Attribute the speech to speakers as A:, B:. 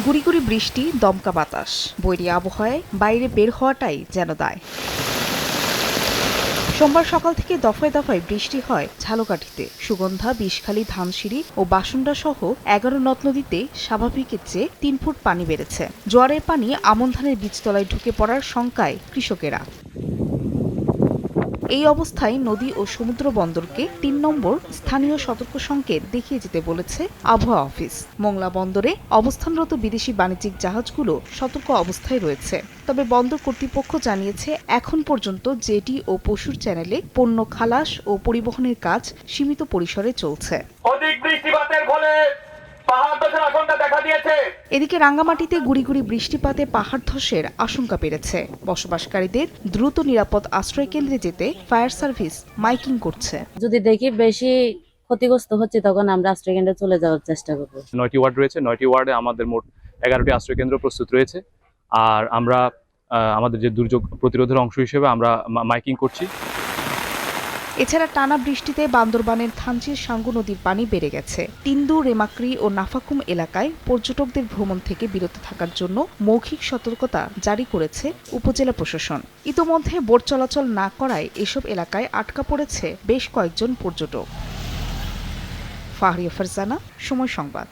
A: গুড়ি গুড়ি বৃষ্টি, দমকা বাতাস, বৈরী আবহাওয়ায় বাইরে বের হওয়াটাই যেন দায়। সোমবার সকাল থেকে দফায় দফায় বৃষ্টি হয় ঝালকাঠিতে। সুগন্ধা, বিষখালী, ধানসিঁড়ি ও বাসুন্ডা সহ ১১ নদ নদীতে স্বাভাবিকের চেয়ে ৩ ফুট পানি বেড়েছে। জোয়ারের পানি আমন ধানের বীজতলায় ঢুকে পড়ার শঙ্কায় কৃষকেরা। এই অবস্থায় নদী ও সমুদ্র বন্দরকে ৩ নম্বর স্থানীয় সতর্ক সংকেত দেখিয়ে যেতে বলেছে আবহাওয়া অফিস। মোংলা বন্দরে অবস্থানরত বিদেশি বাণিজ্যিক জাহাজগুলো সতর্ক অবস্থায় রয়েছে। তবে বন্দর কর্তৃপক্ষ জানিয়েছে, এখন পর্যন্ত জেটি ও পশুর চ্যানেলে পণ্য খালাস ও পরিবহনের কাজ সীমিত পরিসরে চলছে।
B: অধিক বৃষ্টিপাতের ফলে পাহাড় ধসের আশঙ্কা দেখা দিয়েছে।
A: এদিকে রাঙ্গামাটিতে গুড়ি গুড়ি বৃষ্টিপাতে পাহাড় ধসের আশঙ্কা বেড়েছে। বসবাসকারীদের দ্রুত নিরাপদ আশ্রয় কেন্দ্রে যেতে ফায়ার সার্ভিস মাইকিং করছে।
C: যদি দেখি বেশি ক্ষতিগ্রস্ত হচ্ছে তখন আমরা আশ্রয় কেন্দ্রে চলে যাওয়ার চেষ্টা করব।
D: ৯টি ওয়ার্ড রয়েছে, ৯টি ওয়ার্ডে আমাদের মোট 11টি আশ্রয় কেন্দ্র প্রস্তুত রয়েছে। আর আমরা আমাদের যে দুর্যোগ প্রতিরোধের অংশ হিসেবে আমরা মাইকিং করছি।
A: এছাড়া টানা বৃষ্টিতে বান্দরবানের থানচির সাঙ্গু নদীর পানি বেড়ে গেছে। তিন্দু, রেমাক্রি ও নাফাকুম এলাকায় পর্যটকদের ভ্রমণ থেকে বিরত থাকার জন্য মৌখিক সতর্কতা জারি করেছে উপজেলা প্রশাসন। ইতোমধ্যে বোট চলাচল না করায় এসব এলাকায় আটকা পড়েছে বেশ কয়েকজন পর্যটক। ফাহরিয়া ফারজানা, সময় সংবাদ।